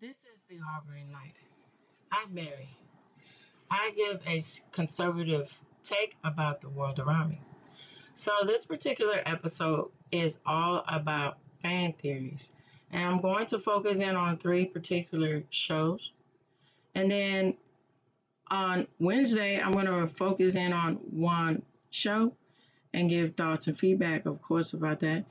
This is the Harboring Light. I'm Mary. I give a conservative take about the world around me. So, this particular episode is all about fan theories. And I'm going to focus in on three particular shows. And then on Wednesday, I'm going to focus in on one show and give thoughts and feedback, of course, about that.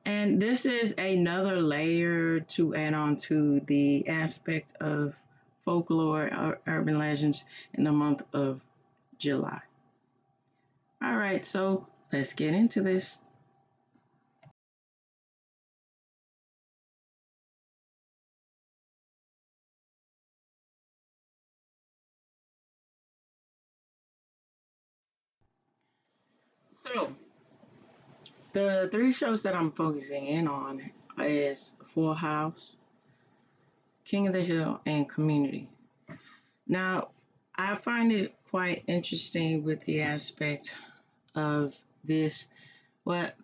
And this is another layer to add on to the aspect of folklore or urban legends in the month of July. All right, so let's get into this. So, the three shows that I'm focusing in on is Full House, King of the Hill, and Community. Now, I find it quite interesting with the aspect of this. What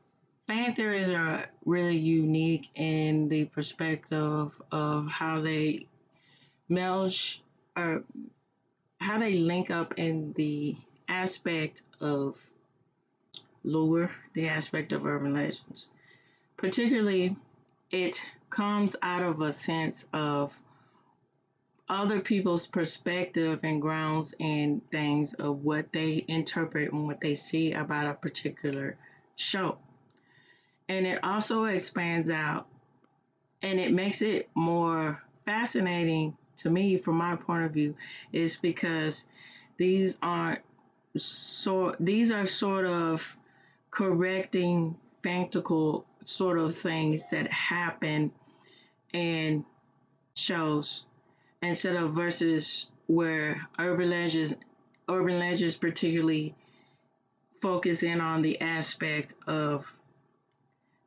fan theories are really unique in the perspective of how they merge or how they link up in the aspect of lore, the aspect of urban legends. Particularly, it comes out of a sense of other people's perspective and grounds and things of what they interpret and what they see about a particular show. And it also expands out and it makes it more fascinating to me from my point of view is because these are sort of correcting fantastical sort of things that happen in shows instead of versus where urban legends particularly focus in on the aspect of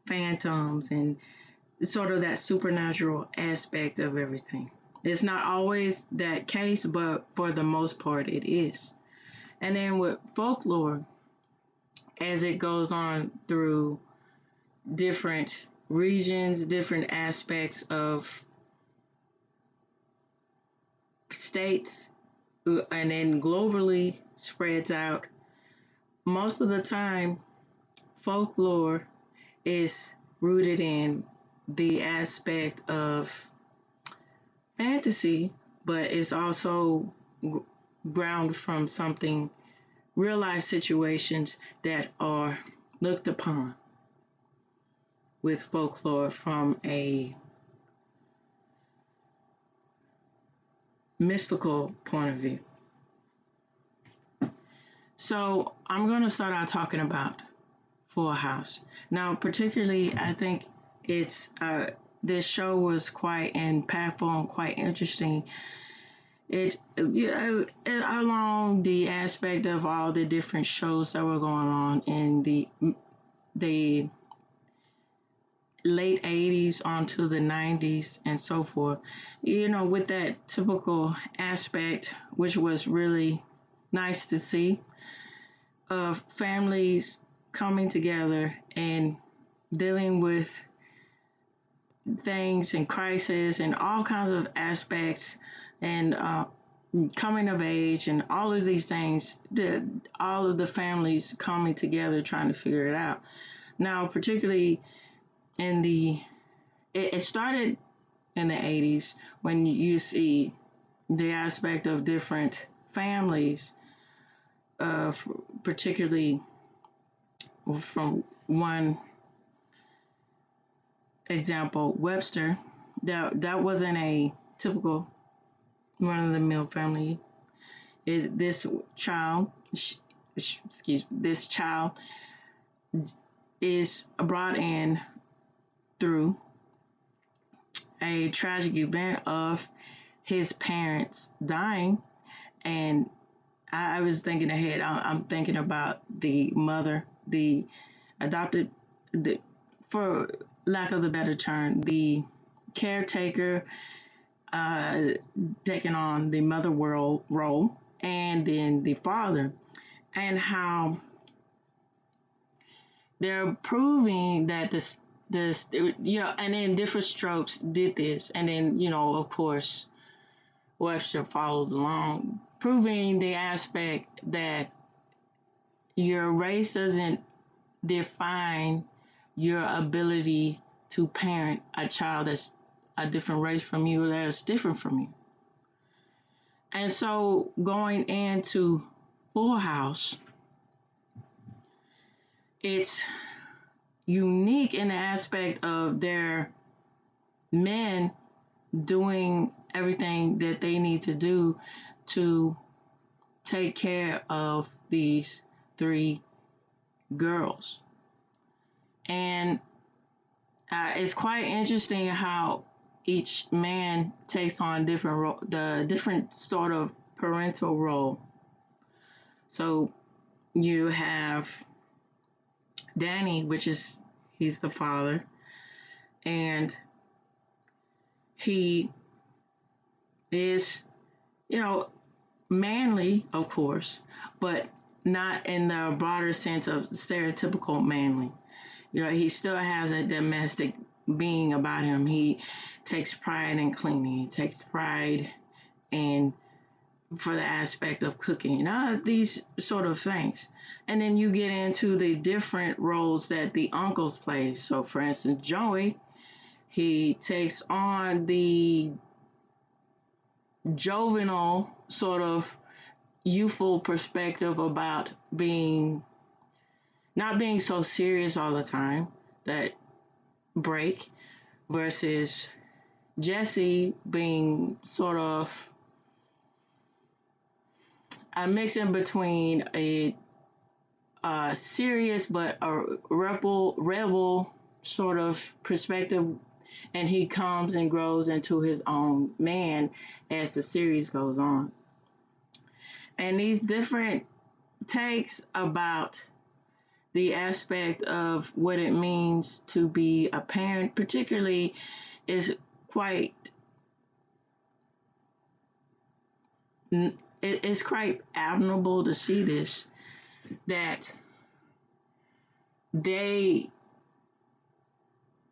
phantoms and sort of that supernatural aspect of everything. It's not always that case, but for the most part, it is. And then with folklore, as it goes on through different regions, different aspects of states, and then globally spreads out, most of the time, folklore is rooted in the aspect of fantasy, but it's also grounded from something real life situations that are looked upon with folklore from a mystical point of view. So I'm going to start out talking about Full House. Now, particularly, I think it's this show was quite impactful and quite interesting. Along the aspect of all the different shows that were going on in the late 80s onto the 90s and so forth, with that typical aspect, which was really nice to see, of families coming together and dealing with things and crisis and all kinds of aspects and coming of age and all of these things, all of the families coming together trying to figure it out. Now, particularly it started in the 80s when you see the aspect of different families, particularly from one example, Webster, that wasn't a typical run-of-the-mill family. This child is brought in through a tragic event of his parents dying, and I was thinking ahead. I'm thinking about the mother, the adopted, for lack of the better term, the caretaker, taking on the mother world role, and then the father, and how they're proving that this, and then Different Strokes did this, and then, of course, Webster followed along, proving the aspect that your race doesn't define your ability to parent a child that's a different race from you, that is different from you. And so going into Full House, it's unique in the aspect of their men doing everything that they need to do to take care of these three girls. And it's quite interesting how each man takes on the different sort of parental role. So you have Danny, he's the father, and he is, manly, of course, but not in the broader sense of stereotypical manly. He still has a domestic being about him. He takes pride in cleaning. He takes pride in, for the aspect of cooking, these sort of things. And then you get into the different roles that the uncles play. So, for instance, Joey, he takes on the juvenile sort of youthful perspective about not being so serious all the time, that break, versus Jesse being sort of a mix in between a serious but a rebel sort of perspective, and he comes and grows into his own man as the series goes on. And these different takes about the aspect of what it means to be a parent, particularly, is it's quite admirable to see this, that they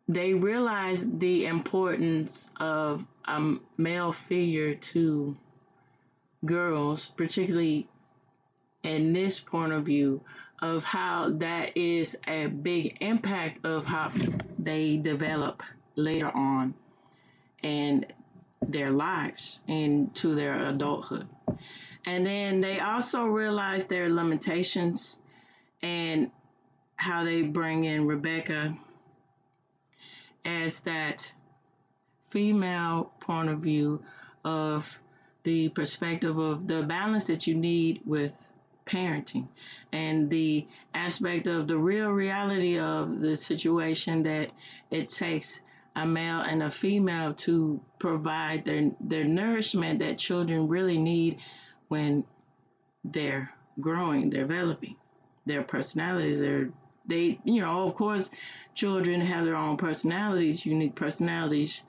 realize the importance of a male figure to girls, particularly in this point of view, of how that is a big impact of how they develop later on in their lives into their adulthood. And then they also realize their limitations, and how they bring in Rebecca as that female point of view of the perspective of the balance that you need with parenting, and the aspect of the real reality of the situation, that it takes a male and a female to provide their nourishment that children really need when they're growing, developing their personalities. Of course, children have their own personalities, unique personalities,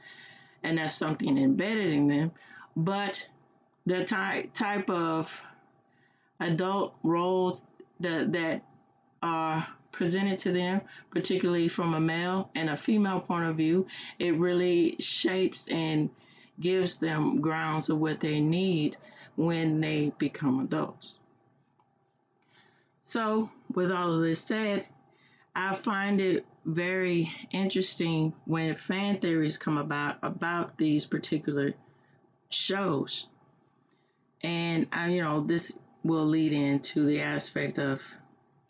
and that's something embedded in them. But the type of adult roles that are presented to them, particularly from a male and a female point of view, it really shapes and gives them grounds of what they need when they become adults. So, with all of this said, I find it very interesting when fan theories come about these particular shows. And this will lead into the aspect of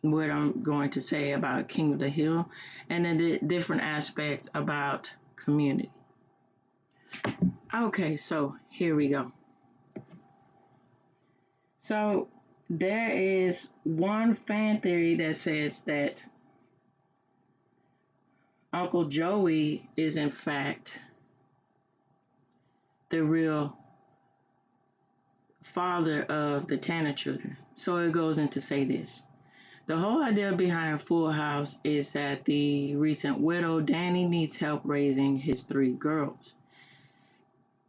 what I'm going to say about King of the Hill, and then the different aspects about Community. Okay, so here we go. So there is one fan theory that says that Uncle Joey is in fact the real father of the Tanner children. So it goes in to say this. The whole idea behind Full House is that the recent widow Danny needs help raising his three girls.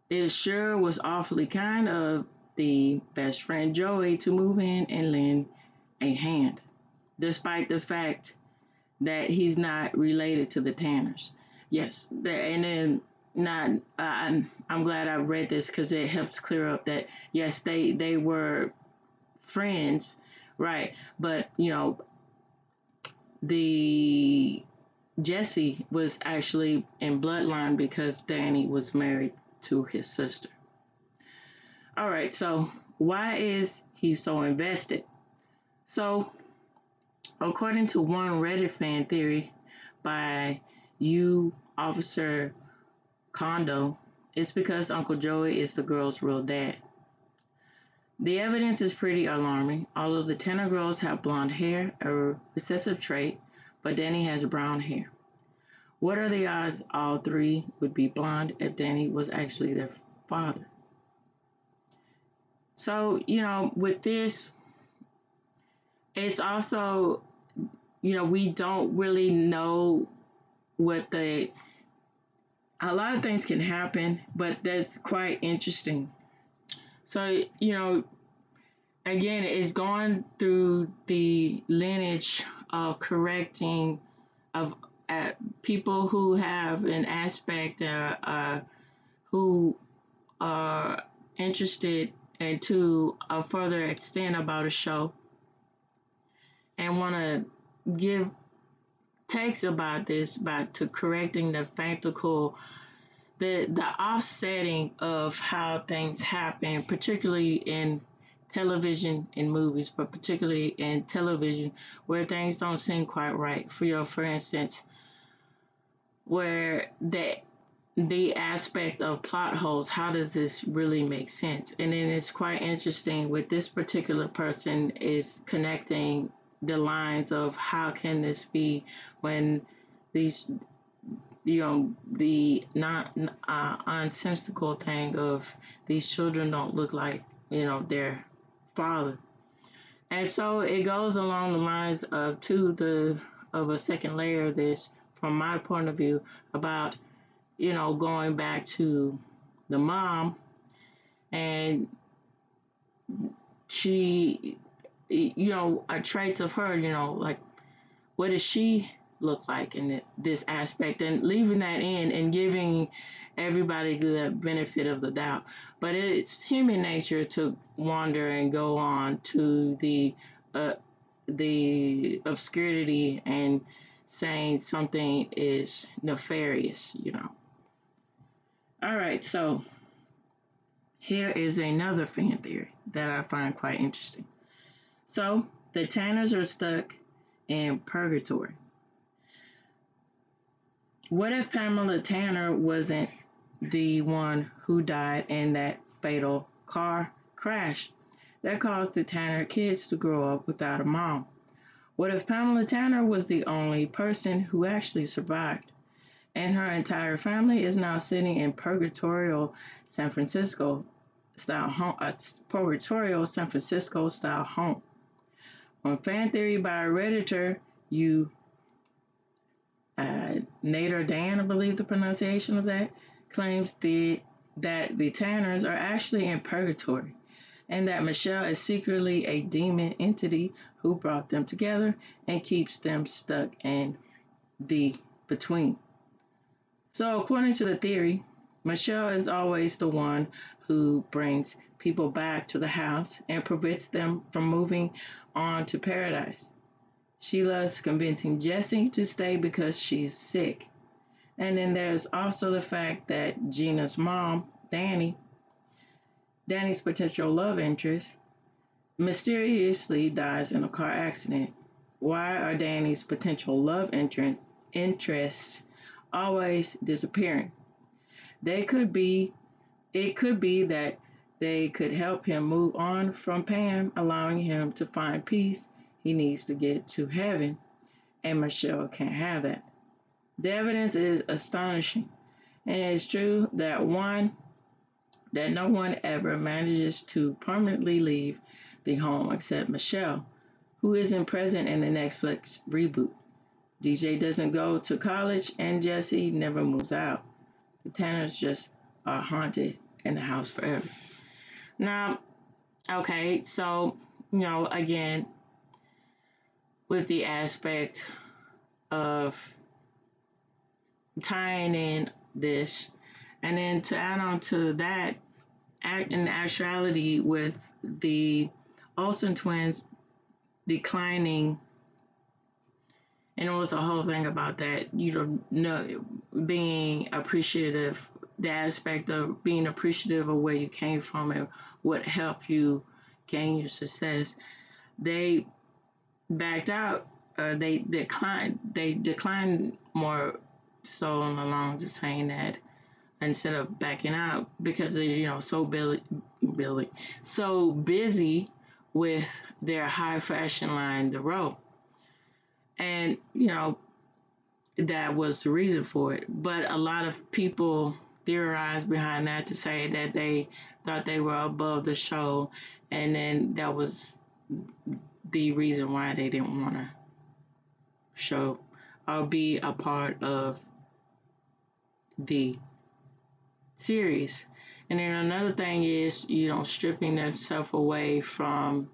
It sure was awfully kind of the best friend Joey to move in and lend a hand, despite the fact that he's not related to the Tanners. Yes, and then not. I'm glad I read this because it helps clear up that yes, they were friends, right? But the Jesse was actually in bloodline because Danny was married to his sister. All right, so why is he so invested? So, according to one Reddit fan theory by U Officer Kondo, it's because Uncle Joey is the girl's real dad. The evidence is pretty alarming. Although the Tanner girls have blonde hair, a recessive trait, but Danny has brown hair. What are the odds all three would be blonde if Danny was actually their father? So, with this, it's also, we don't really know what a lot of things can happen, but that's quite interesting. So, again, it's going through the lineage of correcting of people who have an aspect who are interested and to a further extent about a show and want to give takes about this, about to correcting the factual, the offsetting of how things happen, particularly in television and movies, but particularly in television where things don't seem quite right. For instance, where the aspect of plot holes, how does this really make sense? And then it's quite interesting with this particular person is connecting the lines of how can this be when these the not nonsensical thing of these children don't look like their father. And so it goes along the lines of a second layer of this from my point of view about going back to the mom, and she, traits of her, like what does she look like in this aspect, and leaving that in and giving everybody the benefit of the doubt. But it's human nature to wander and go on to the obscurity and saying something is nefarious. All right, so here is another fan theory that I find quite interesting. So the Tanners are stuck in purgatory. What if Pamela Tanner wasn't the one who died in that fatal car crash that caused the Tanner kids to grow up without a mom? What if Pamela Tanner was the only person who actually survived, and her entire family is now sitting in purgatorial San Francisco style home, On Fan Theory by Redditor, Nader Dan, I believe the pronunciation of that, claims that the Tanners are actually in purgatory, and that Michelle is secretly a demon entity who brought them together and keeps them stuck in the between. So, according to the theory, Michelle is always the one who brings people back to the house and prevents them from moving on to paradise. She loves convincing Jessie to stay because she's sick. And then there's also the fact that Gina's mom, Danny's potential love interest, mysteriously dies in a car accident. Why are Danny's potential love interests always disappearing? It could be that they could help him move on from Pam, allowing him to find peace. He needs to get to heaven, and Michelle can't have that. The evidence is astonishing, and it's true that no one ever manages to permanently leave the home except Michelle, who isn't present in the Netflix reboot. DJ doesn't go to college, and Jesse never moves out. The Tanners just are haunted in the house forever. Now, okay, so, again, with the aspect of tying in this. And then to add on to that, in actuality, with the Olsen twins declining, and it was a whole thing about that, being appreciative, the aspect of being appreciative of where you came from and what helped you gain your success. They backed out. They declined more so along to saying that instead of backing out because they're so busy with their high fashion line, the Row, and that was the reason for it. But a lot of people theorized behind that to say that they thought they were above the show, and then that was the reason why they didn't want to show or be a part of the series. And then another thing is, stripping themselves away from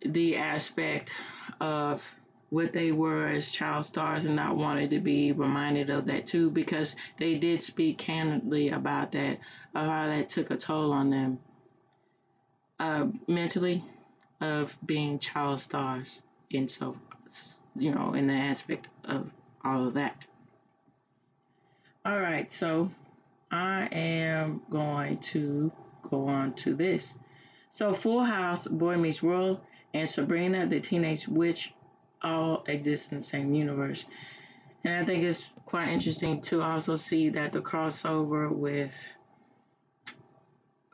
the aspect of what they were as child stars and not wanted to be reminded of that too, because they did speak candidly about that, of how that took a toll on them mentally, of being child stars, and so in the aspect of all of that. All right, so I am going to go on to this. So Full House, Boy Meets World, and Sabrina the Teenage Witch all exist in the same universe. And I think it's quite interesting to also see that the crossover with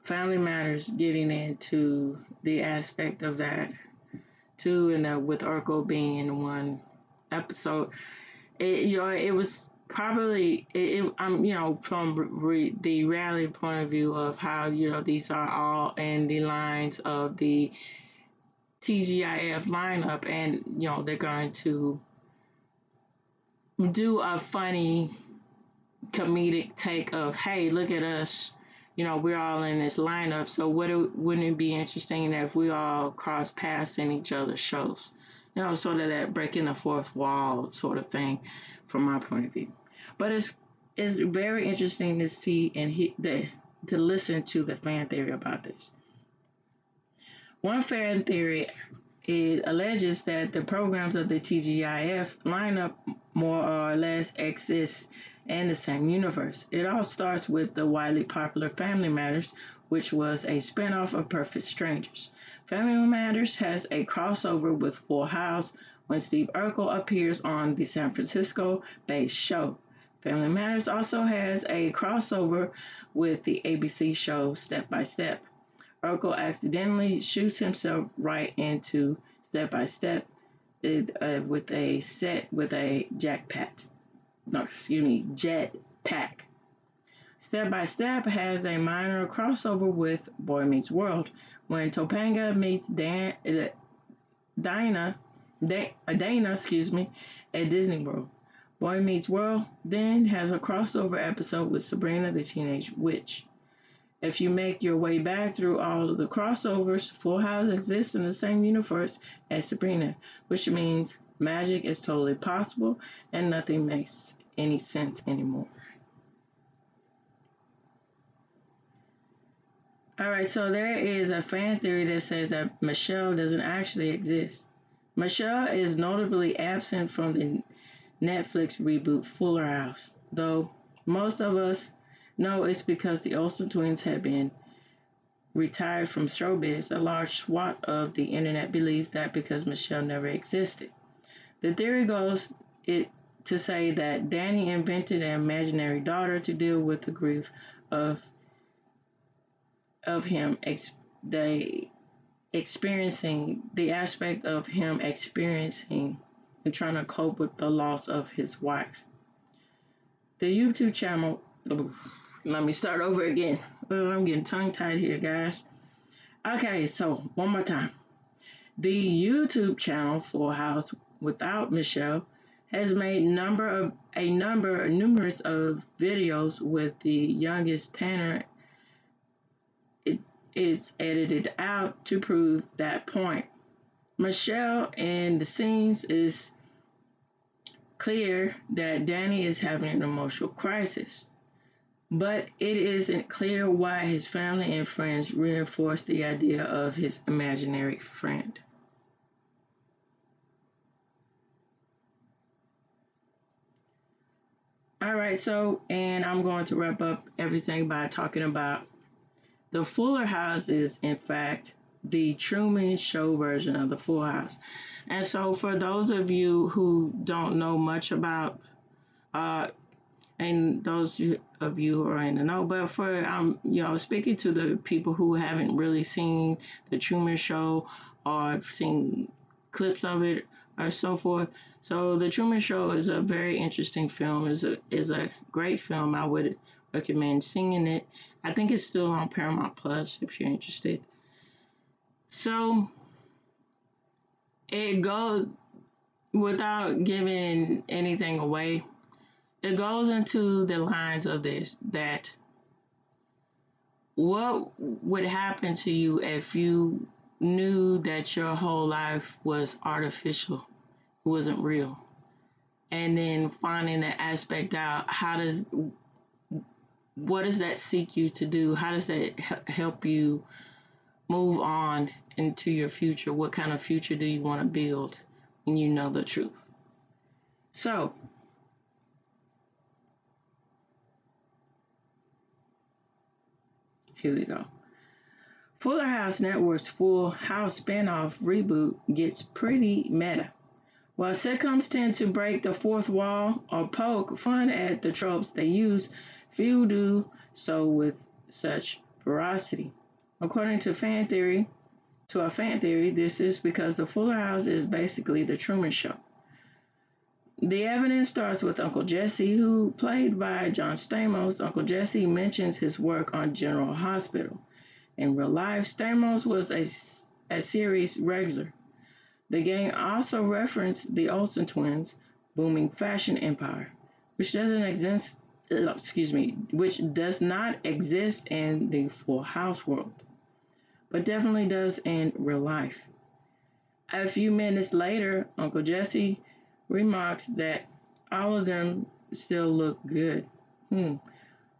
Family Matters getting into the aspect of that too, and with Urkel being in one episode, it was probably from the reality point of view of how these are all in the lines of the TGIF lineup, and they're going to do a funny comedic take of, hey, look at us, we're all in this lineup, so wouldn't it be interesting if we all cross paths in each other's shows, sort of that breaking the fourth wall sort of thing from my point of view. But it's very interesting to see and to listen to the fan theory about this. One fan theory alleges that the programs of the TGIF lineup more or less exist in the same universe. It all starts with the widely popular Family Matters, which was a spinoff of Perfect Strangers. Family Matters has a crossover with Full House when Steve Urkel appears on the San Francisco-based show. Family Matters also has a crossover with the ABC show Step by Step. Urkel accidentally shoots himself right into Step by Step with a jetpack. Step by Step has a minor crossover with Boy Meets World when Topanga meets Dana at Disney World. Boy Meets World then has a crossover episode with Sabrina the Teenage Witch. If you make your way back through all of the crossovers, Full House exists in the same universe as Sabrina, which means magic is totally possible and nothing makes any sense anymore. Alright, so there is a fan theory that says that Michelle doesn't actually exist. Michelle is notably absent from the Netflix reboot Fuller House, though most of us know it's because the Olsen twins have been retired from showbiz. A large swath of the internet believes that because Michelle never existed. The theory goes to say that Danny invented an imaginary daughter to deal with the grief of him experiencing the aspect of him experiencing and trying to cope with the loss of his wife. The YouTube channel, let me start over again. I'm getting tongue-tied here, guys. Okay, so one more time. The YouTube channel Full House without Michelle has made numerous of videos with the youngest Tanner. It is edited out to prove that point. Michelle in the scenes is clear that Danny is having an emotional crisis, but it isn't clear why his family and friends reinforce the idea of his imaginary friend. All right, and I'm going to wrap up everything by talking about the Fuller House is, in fact, the Truman Show version of the Full House. And so, for those of you who don't know much about, and those of you who are in the know, but for speaking to the people who haven't really seen the Truman Show or seen clips of it or so forth. So, the Truman Show is a very interesting film. is a great film. I would recommend seeing it. I think it's still on Paramount Plus if you're interested. So it goes, without giving anything away, it goes into the lines of this, that what would happen to you if you knew that your whole life was artificial, it wasn't real, and then finding that aspect out. What does that seek you to do? How does that help you move on into your future? What kind of future do you want to build when you know the truth? So, here we go. Fuller House Network's Full House spinoff reboot gets pretty meta. While sitcoms tend to break the fourth wall or poke fun at the tropes they use, few do so with such ferocity. According to a fan theory, this is because the Fuller House is basically the Truman Show. The evidence starts with Uncle Jesse, who, played by John Stamos. Uncle Jesse mentions his work on General Hospital. In real life, Stamos was a series regular. The gang also referenced the Olsen twins' booming fashion empire, which does not exist in the Full House world, but definitely does in real life. A few minutes later, Uncle Jesse remarks that all of them still look good.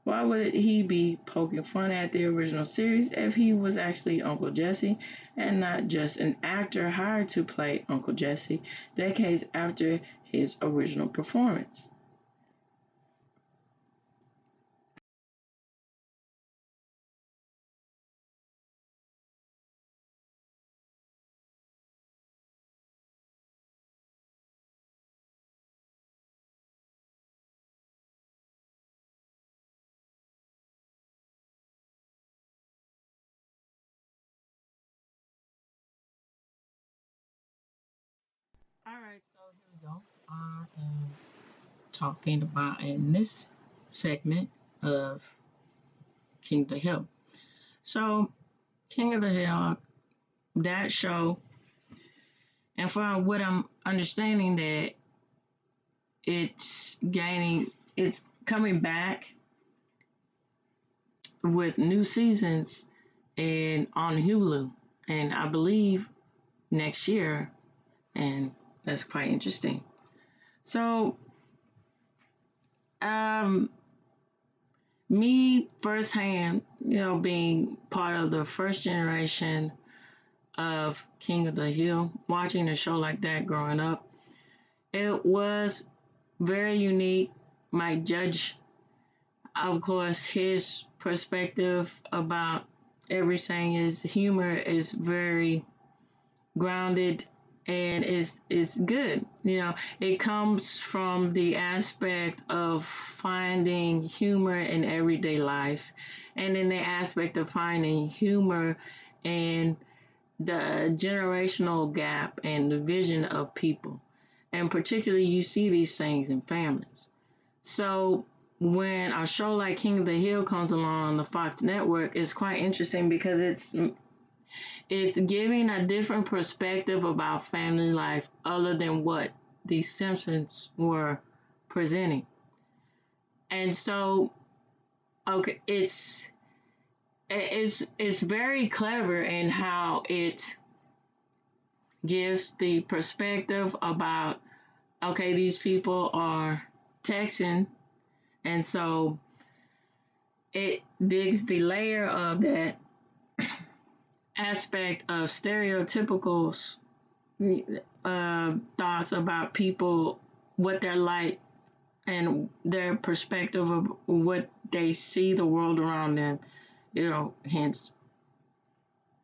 Why would he be poking fun at the original series if he was actually Uncle Jesse and not just an actor hired to play Uncle Jesse decades after his original performance? All right, so here we go. I am talking about in this segment of King of the Hill. So, King of the Hill, that show, and from what I'm understanding, that it's coming back with new seasons and on Hulu, and I believe next year, and that's quite interesting. So, um, me firsthand, being part of the first generation of King of the Hill, watching a show like that growing up, it was very unique. My judge, of course, his perspective about everything is humor is very grounded and is good. It comes from the aspect of finding humor in everyday life, and in the aspect of finding humor in the generational gap and the vision of people. And particularly, you see these things in families. So when a show like King of the Hill comes along on the Fox network, it's quite interesting because it's giving a different perspective about family life other than what the Simpsons were presenting. And so, okay, it's very clever in how it gives the perspective about okay, these people are Texan, and so it digs the layer of that aspect of stereotypical thoughts about people, what they're like, and their perspective of what they see the world around them. Hence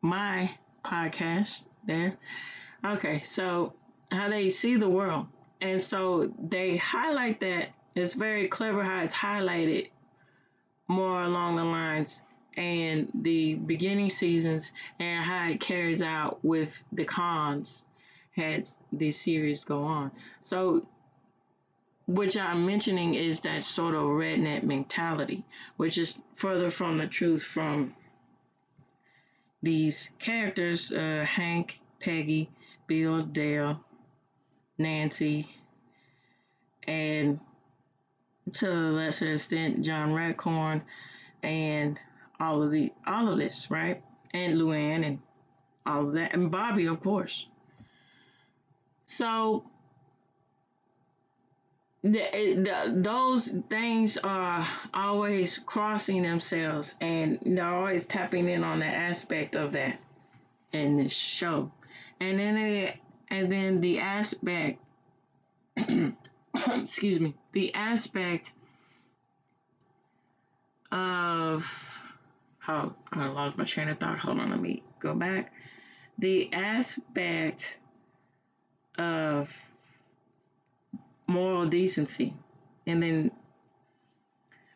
my podcast there. Okay, so how they see the world. And so they highlight that. It's very clever how it's highlighted more along the lines and the beginning seasons and how it carries out with the cons as the series go on. So which I'm mentioning is that sort of redneck mentality, which is further from the truth from these characters, Hank, Peggy, Bill, Dale, Nancy, and to a lesser extent, John Redcorn, and all of this, right? And Luann and all of that, and Bobby, of course. So those things are always crossing themselves, and they're always tapping in on the aspect of that in this show, and then the aspect, excuse me, the aspect of how I lost my train of thought. Hold on, let me go back. The aspect of moral decency, and then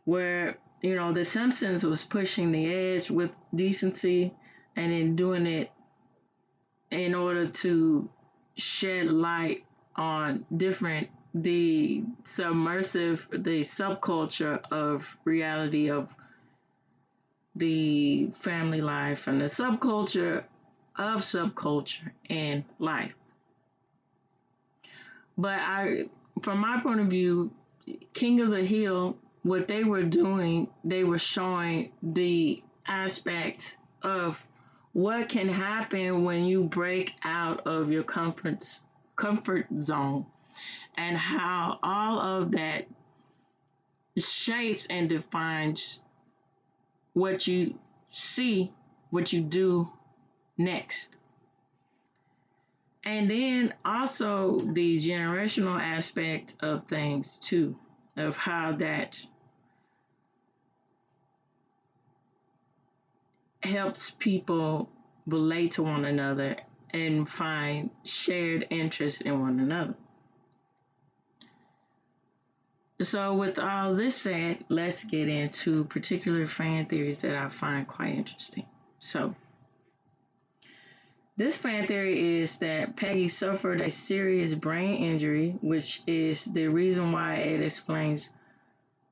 where the Simpsons was pushing the edge with decency, and then doing it in order to shed light on the subculture of reality of the family life and the subculture of subculture and life. But from my point of view, King of the Hill, what they were doing, they were showing the aspect of what can happen when you break out of your comfort zone, and how all of that shapes and defines what you see, what you do next. And then also the generational aspect of things too, of how that helps people relate to one another and find shared interest in one another. So with all this said, let's get into particular fan theories that I find quite interesting. So this fan theory is that Peggy suffered a serious brain injury, which is the reason why it explains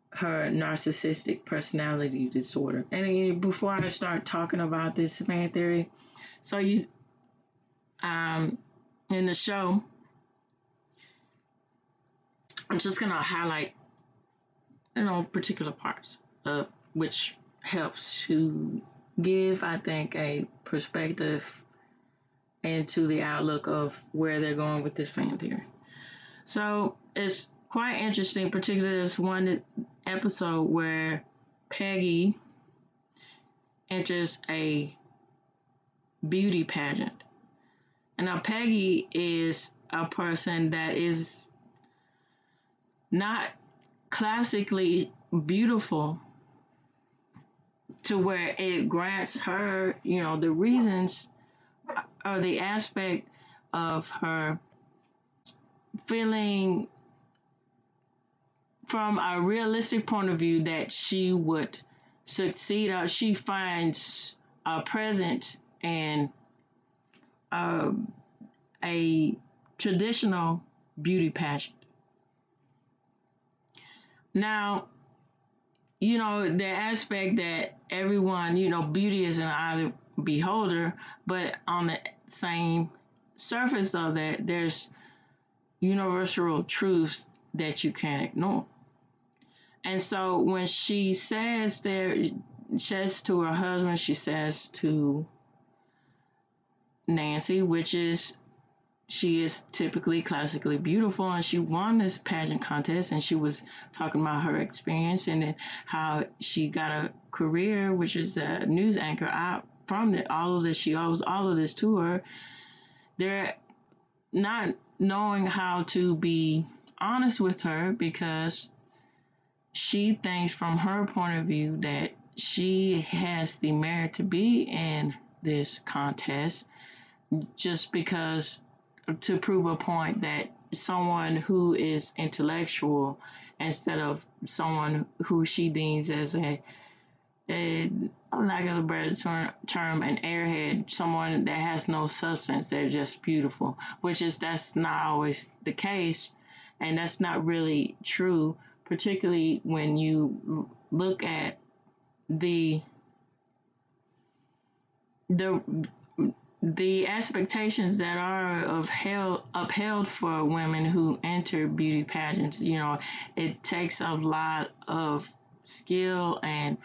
her narcissistic personality disorder. And before I start talking about this fan theory, so in the show, I'm just gonna highlight particular parts of which helps to give, I think, a perspective into the outlook of where they're going with this fan theory. So it's quite interesting, particularly this one episode where Peggy enters a beauty pageant. And now Peggy is a person that is not classically beautiful to where it grants her, the reasons or the aspect of her feeling from a realistic point of view that she would succeed, or she finds a present in a traditional beauty pageant. Now, the aspect that everyone, beauty is an eye of the beholder, but on the same surface of that, there's universal truths that you can't ignore. And so when she says to her husband, she says to Nancy, which is she is typically classically beautiful, and she won this pageant contest, and she was talking about her experience and then how she got a career, which is a news anchor. From all of this, she owes all of this to her. They're not knowing how to be honest with her because she thinks from her point of view that she has the merit to be in this contest just because to prove a point that someone who is intellectual instead of someone who she deems as a lack of a better term, an airhead, someone that has no substance, they're just beautiful, that's not always the case, and that's not really true, particularly when you look at the the expectations that are upheld for women who enter beauty pageants. It takes a lot of skill and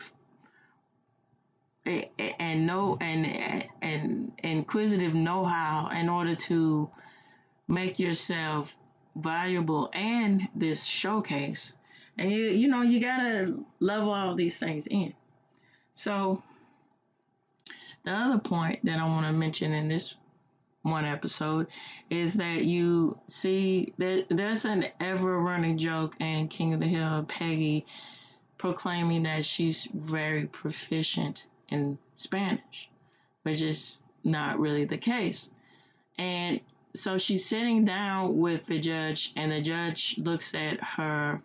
inquisitive know-how in order to make yourself valuable in this showcase. And you gotta level all these things in. So the other point that I want to mention in this one episode is that you see there's an ever-running joke in King of the Hill, Peggy proclaiming that she's very proficient in Spanish, which is not really the case. And so she's sitting down with the judge, and the judge looks at her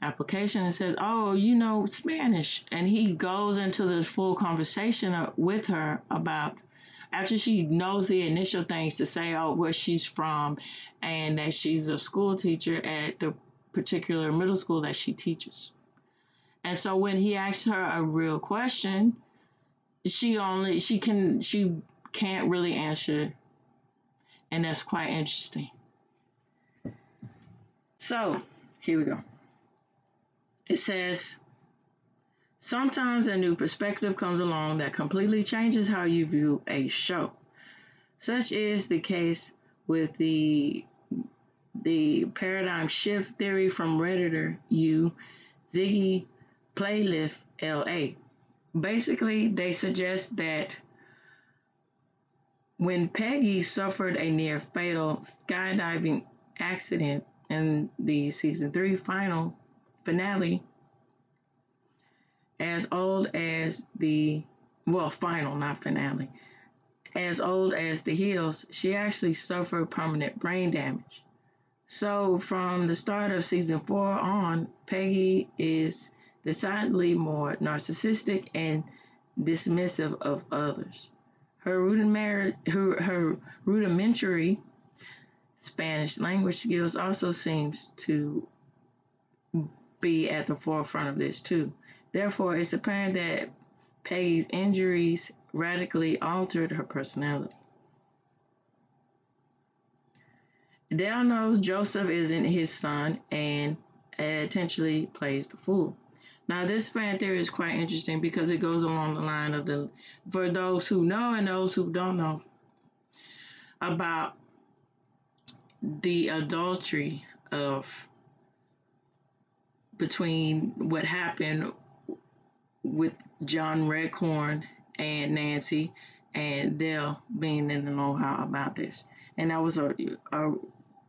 application and says, "Oh, you know Spanish," and he goes into this full conversation with her about, after she knows the initial things, to say, oh, where she's from and that she's a school teacher at the particular middle school that she teaches. And so when he asks her a real question, she can't really answer, and that's quite interesting. So here we go. It says, sometimes a new perspective comes along that completely changes how you view a show. Such is the case with the paradigm shift theory from Redditor Ziggy Playlift LA. Basically, they suggest that when Peggy suffered a near fatal skydiving accident in the season 3 finale, as old as as old as the hills, she actually suffered permanent brain damage. So from the start of season 4 on, Peggy is decidedly more narcissistic and dismissive of others. Her rudimentary Spanish language skills also seems to be at the forefront of this too. Therefore, it's apparent that Peggy's injuries radically altered her personality. Dale knows Joseph isn't his son and intentionally plays the fool. Now, this fan theory is quite interesting because it goes along the line of for those who know and those who don't know about the adultery between what happened with John Redcorn and Nancy, and Dale being in the know-how about this. And that was a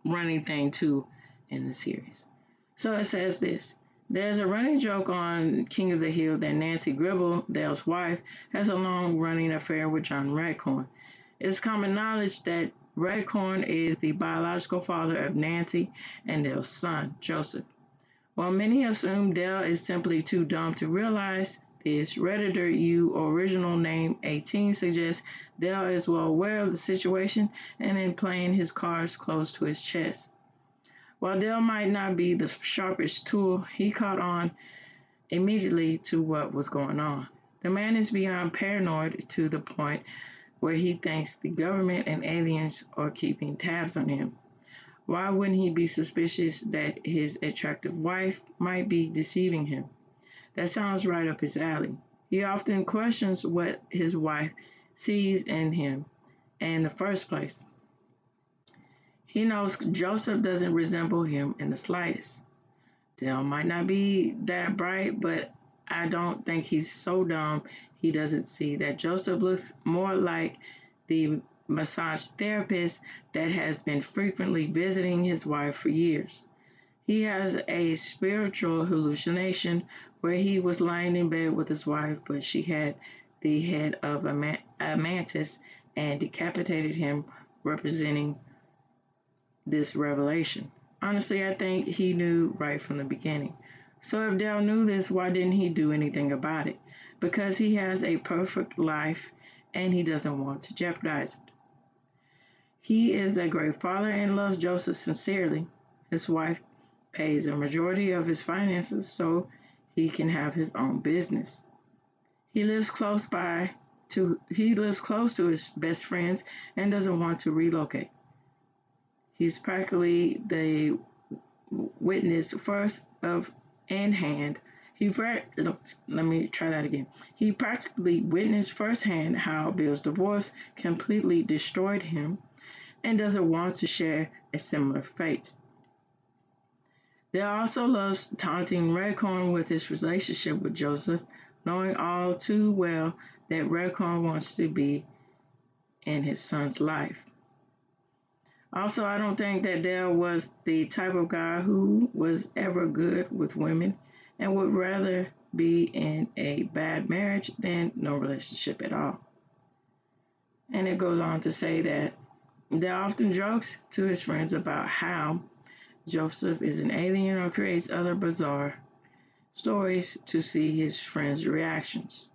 running thing too in the series. So it says this. There's a running joke on King of the Hill that Nancy Gribble, Dale's wife, has a long-running affair with John Redcorn. It's common knowledge that Redcorn is the biological father of Nancy and Dale's son, Joseph. While many assume Dale is simply too dumb to realize this, Redditor original name 18 suggests Dale is well aware of the situation and in playing his cards close to his chest. While Dale might not be the sharpest tool, he caught on immediately to what was going on. The man is beyond paranoid to the point where he thinks the government and aliens are keeping tabs on him. Why wouldn't he be suspicious that his attractive wife might be deceiving him? That sounds right up his alley. He often questions what his wife sees in him in the first place. He knows Joseph doesn't resemble him in the slightest. Dale might not be that bright, but I don't think he's so dumb he doesn't see that Joseph looks more like the massage therapist that has been frequently visiting his wife for years. He has a spiritual hallucination where he was lying in bed with his wife, but she had the head of a mantis and decapitated him, representing this revelation. Honestly, I think he knew right from the beginning. So if Dale knew this, why didn't he do anything about it? Because he has a perfect life and he doesn't want to jeopardize it. He is a great father and loves Joseph sincerely. His wife pays a majority of his finances so he can have his own business. He lives close to his best friends and doesn't want to relocate. He's practically the witness first of and hand. Let me try that again. He practically witnessed firsthand how Bill's divorce completely destroyed him and doesn't want to share a similar fate. Dale also loves taunting Redcorn with his relationship with Joseph, knowing all too well that Redcorn wants to be in his son's life. Also, I don't think that Dale was the type of guy who was ever good with women and would rather be in a bad marriage than no relationship at all. And it goes on to say that Dale often jokes to his friends about how Joseph is an alien or creates other bizarre stories to see his friends' reactions.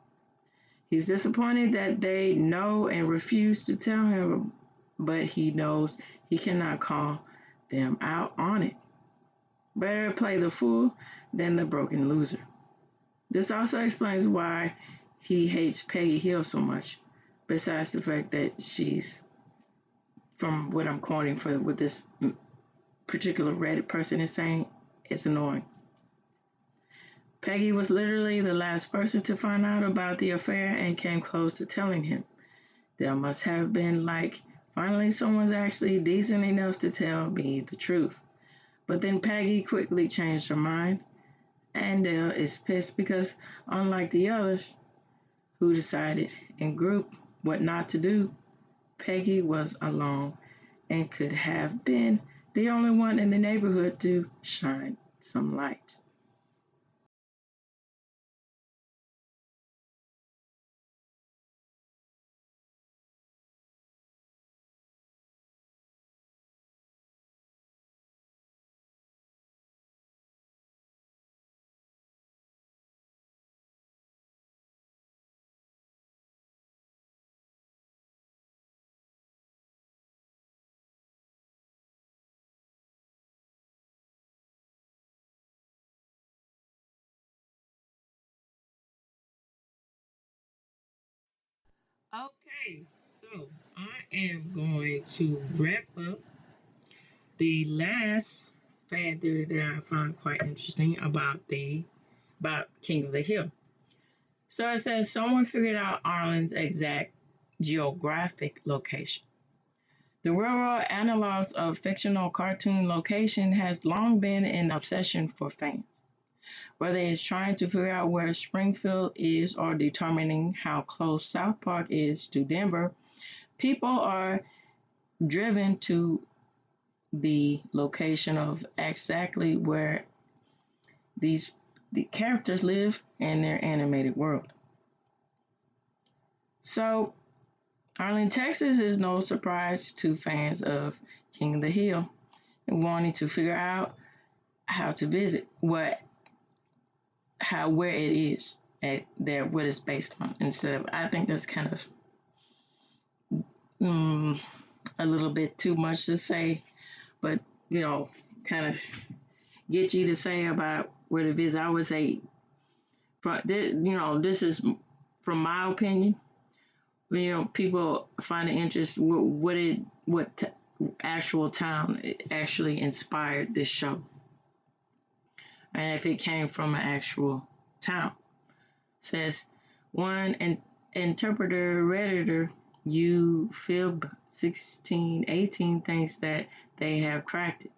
He's disappointed that they know and refuse to tell him, but he knows he cannot call them out on it. Better play the fool than the broken loser. This also explains why he hates Peggy Hill so much, besides the fact that she's, from what I'm quoting for what this particular Reddit person is saying, it's annoying. Peggy was literally the last person to find out about the affair and came close to telling him. There must have been like, finally someone's actually decent enough to tell me the truth. But then Peggy quickly changed her mind, and Dale is pissed because, unlike the others who decided in group what not to do, Peggy was alone and could have been the only one in the neighborhood to shine some light. Okay, so I am going to wrap up the last fan theory that I find quite interesting about King of the Hill. So it says someone figured out Ireland's exact geographic location. The real-world analogs of fictional cartoon location has long been an obsession for fans. Whether it's trying to figure out where Springfield is or determining how close South Park is to Denver, people are driven to the location of exactly where the characters live in their animated world. So, Arlington, Texas is no surprise to fans of King of the Hill and wanting to figure out how to visit where it is at there, what it's based on. Instead of, I think that's kind of a little bit too much to say, but kind of get you to say about where to visit. I would say, this is from my opinion. People find it interesting what actual town actually inspired this show, and if it came from an actual town. Says one interpreter redditor, you fib 1618 thinks that they have cracked it.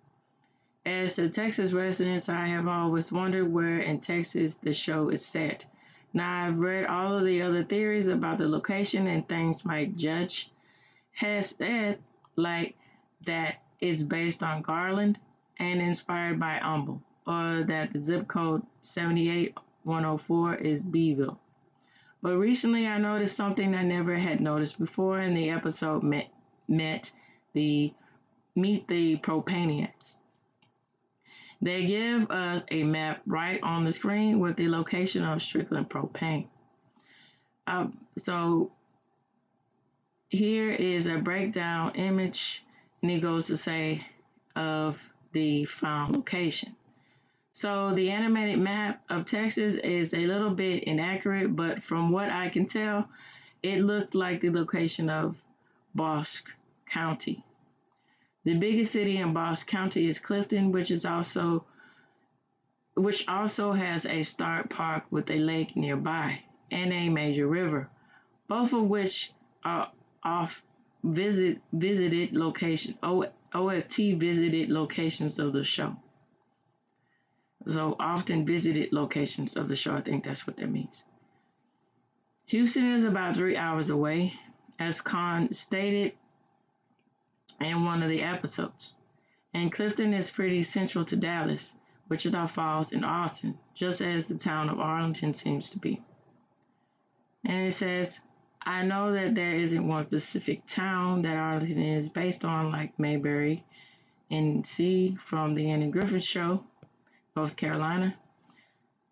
As a Texas resident, I have always wondered where in Texas the show is set. Now, I've read all of the other theories about the location and things my judge has said, like that it's based on Garland and inspired by Humble, or that the zip code 78104 is Beeville. But recently I noticed something I never had noticed before in the episode met the Meet the Propanians. They give us a map right on the screen with the location of Strickland Propane. So here is a breakdown image, and it goes to say of the found location. So the animated map of Texas is a little bit inaccurate, but from what I can tell, it looks like the location of Bosque County. The biggest city in Bosque County is Clifton, which also has a Stark Park with a lake nearby and a major river, both of which are visited location OFT visited locations of the show. So often visited locations of the show. I think that's what that means. Houston is about 3 hours away, as Khan stated in one of the episodes. And Clifton is pretty central to Dallas, Wichita Falls, and Austin, just as the town of Arlington seems to be. And it says, I know that there isn't one specific town that Arlington is based on, like Mayberry and C from the Andy Griffin Show, North Carolina.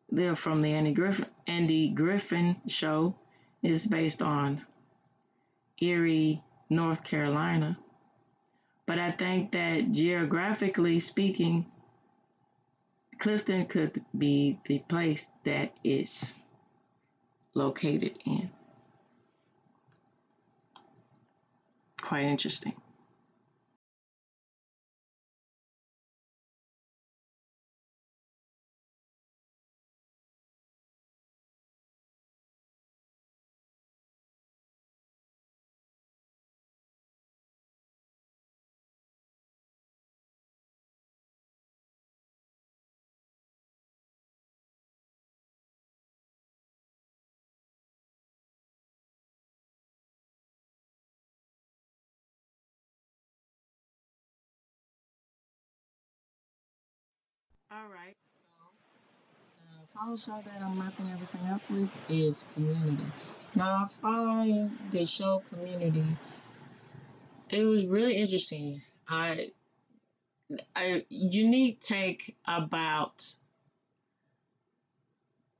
They're from the Andy Griffin Show is based on Erie, North Carolina. But I think that geographically speaking, Clifton could be the place that it's located in. Quite interesting. All right, so the final show that I'm wrapping everything up with is Community. Now, following the show Community, it was really interesting. A unique take about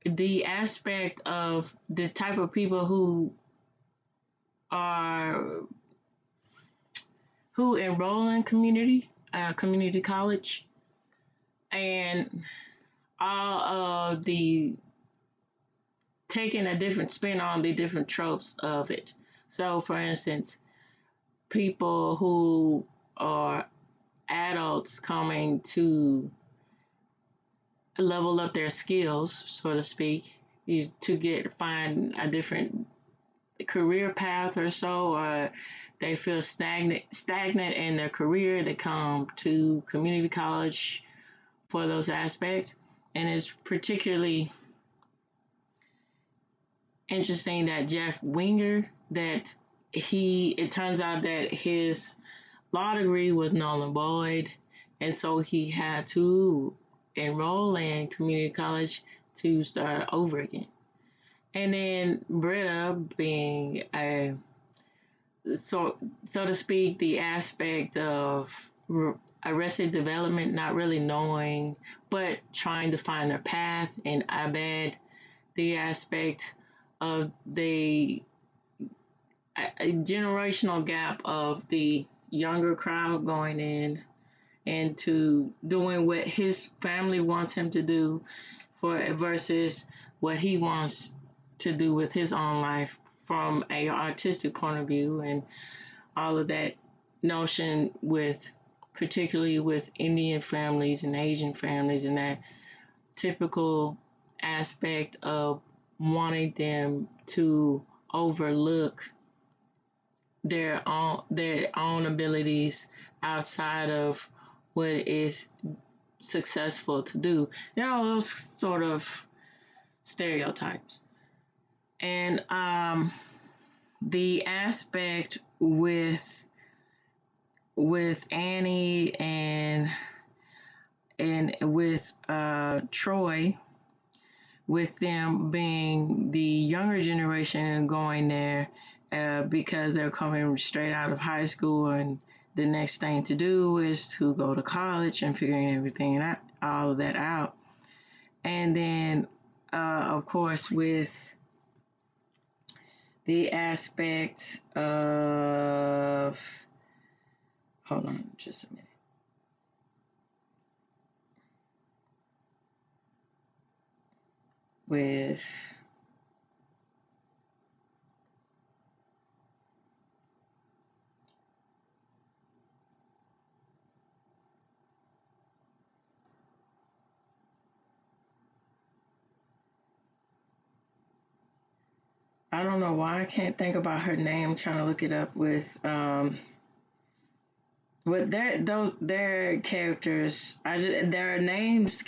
the aspect of the type of people are who enroll in community college, and all of the taking a different spin on the different tropes of it. So, for instance, people who are adults coming to level up their skills, so to speak, to find a different career path or so, or they feel stagnant in their career, they come to community college for those aspects. And it's particularly interesting that Jeff Winger, that it turns out that his law degree was null and void, and so he had to enroll in community college to start over again. And then Britta being so to speak, the aspect of arrested development, not really knowing, but trying to find their path, and Abed, the aspect of a generational gap of the younger crowd going in into doing what his family wants him to do versus what he wants to do with his own life from a artistic point of view, and all of that notion particularly with Indian families and Asian families, and that typical aspect of wanting them to overlook their own abilities outside of what is successful to do. Those sort of stereotypes. And the aspect with Annie and with Troy, with them being the younger generation going there because they're coming straight out of high school, and the next thing to do is to go to college and figuring everything out, all of that out. And then, of course, with the aspect of, hold on just a minute. With I don't know why I can't think about her name. I'm trying to look it up with their characters. Their names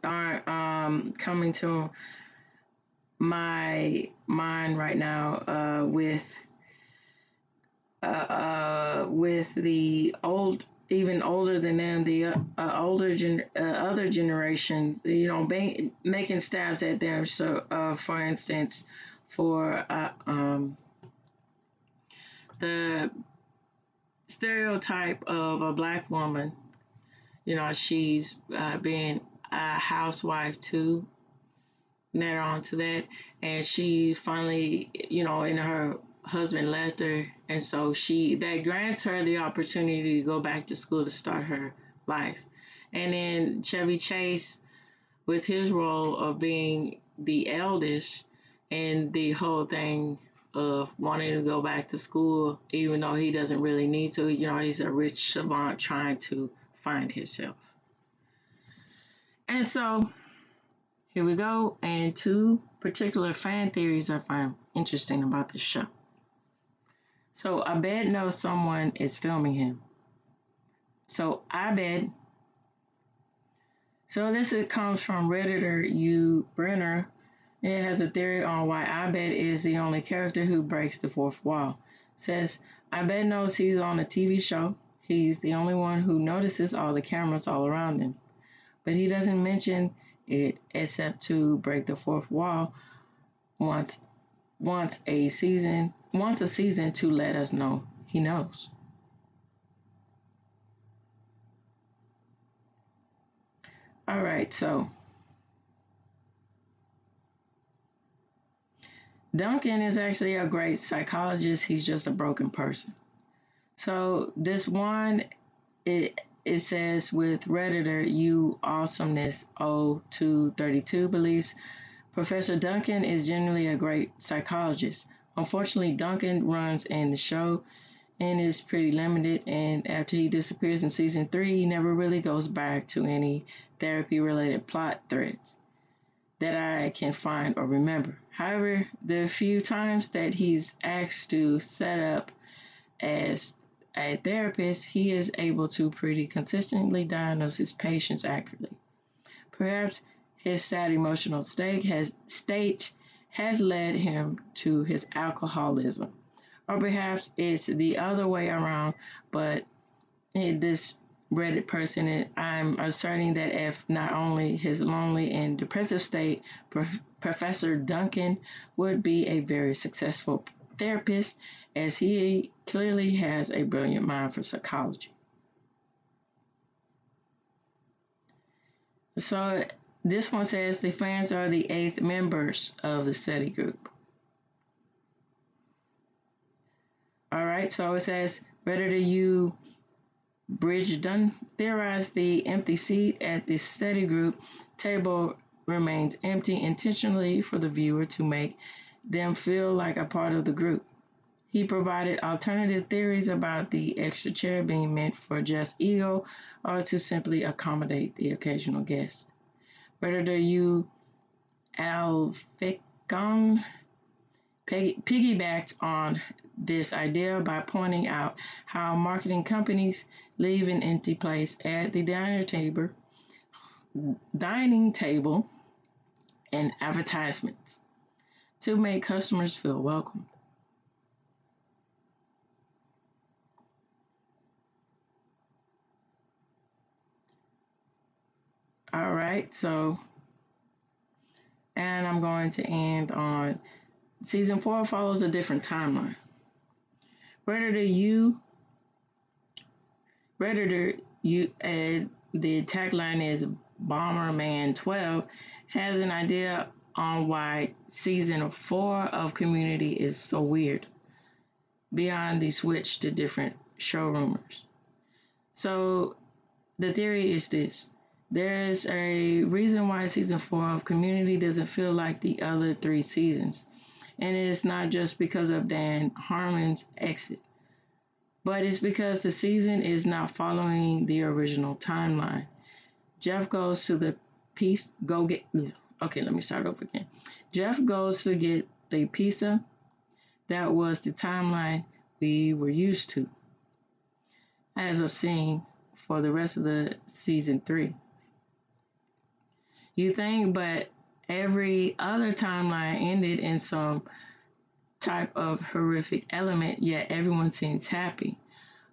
aren't coming to my mind right now. With the even older than them, the other generations, making stabs at them. So, for instance, for the stereotype of a black woman, she's being a housewife too, later on to that, and she finally, and her husband left her, and so that grants her the opportunity to go back to school to start her life. And then Chevy Chase, with his role of being the eldest, and the whole thing of wanting to go back to school, even though he doesn't really need to. He's a rich savant trying to find himself. And so here we go, and two particular fan theories I find interesting about this show. So Abed knows someone is filming him. So this comes from Redditor U Brenner. It has a theory on why Abed is the only character who breaks the fourth wall. It says Abed knows he's on a TV show. He's the only one who notices all the cameras all around him, but he doesn't mention it except to break the fourth wall once a season to let us know he knows. All right, so Duncan is actually a great psychologist. He's just a broken person. So this one, it says with Redditor, you awesomeness 0232 believes Professor Duncan is generally a great psychologist. Unfortunately, Duncan runs in the show and is pretty limited, and after he disappears in season 3, he never really goes back to any therapy-related plot threads that I can find or remember. However, the few times that he's asked to set up as a therapist, he is able to pretty consistently diagnose his patients accurately. Perhaps his sad emotional state has led him to his alcoholism. Or perhaps it's the other way around, but this Reddit person, I'm asserting that if not only his lonely and depressive state, Professor Duncan would be a very successful therapist, as he clearly has a brilliant mind for psychology. So this one says the fans are the 8th members of the study group. All right, so it says, Redditor U Bridgeton theorized the empty seat at the study group table remains empty intentionally for the viewer to make them feel like a part of the group. He provided alternative theories about the extra chair being meant for just ego or to simply accommodate the occasional guest. Redditor U Alficon piggybacked on this idea by pointing out how marketing companies leave an empty place at the dining table and advertisements to make customers feel welcome. All right, so, and I'm going to end on season 4 follows a different timeline. Redditor, the tagline is Bomberman12 has an idea on why season 4 of Community is so weird, beyond the switch to different showrunners. So the theory is this. There is a reason why season 4 of Community doesn't feel like the other 3 seasons. And it is not just because of Dan Harmon's exit, but it's because the season is not following the original timeline. Jeff goes to the Jeff goes to get the pizza. That was the timeline we were used to, as of seeing for the rest of the season 3. You think, but every other timeline ended in some type of horrific element, yet everyone seems happy.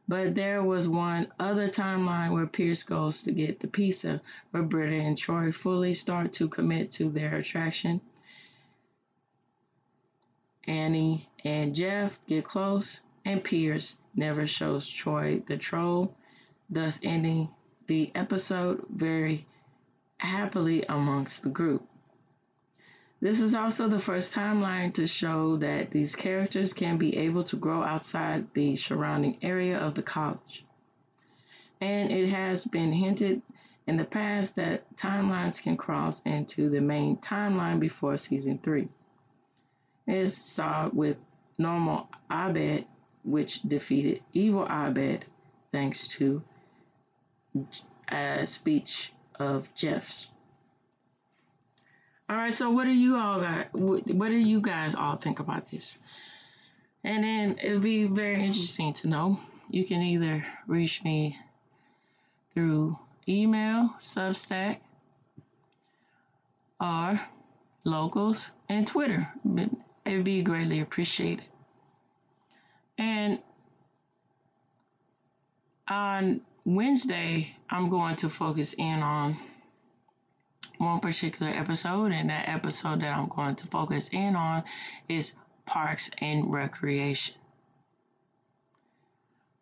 But there was one other timeline where Pierce goes to get the pizza, where Britta and Troy fully start to commit to their attraction. Annie and Jeff get close, and Pierce never shows Troy the troll, thus ending the episode very happily amongst the group. This is also the first timeline to show that these characters can be able to grow outside the surrounding area of the college. And it has been hinted in the past that timelines can cross into the main timeline before season 3. It's saw with normal Abed, which defeated evil Abed thanks to a speech of Jeff's. All right, so what do you guys all think about this? And then it'll be very interesting to know. You can either reach me through email, Substack, or Locals and Twitter. It'd be greatly appreciated. And on Wednesday, I'm going to focus in on one particular episode, and that episode that I'm going to focus in on is Parks and Recreation.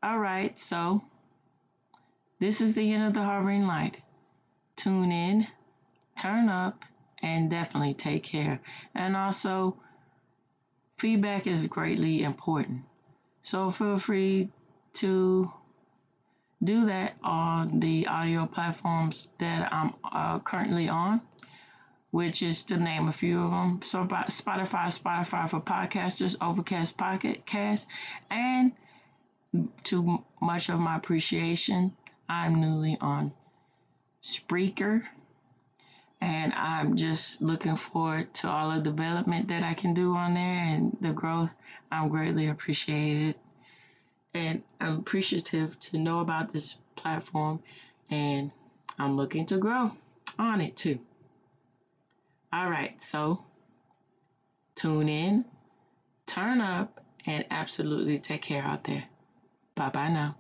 All right, so this is the end of the Hovering Light. Tune in, turn up, and definitely take care. And also, feedback is greatly important. So feel free to do that on the audio platforms that I'm currently on, which is to name a few of them. So Spotify for podcasters, Overcast Pocket Cast, and to much of my appreciation, I'm newly on Spreaker, and I'm just looking forward to all the development that I can do on there and the growth. I'm greatly appreciated. And I'm appreciative to know about this platform, and I'm looking to grow on it too. All right, so tune in, turn up, and absolutely take care out there. Bye-bye now.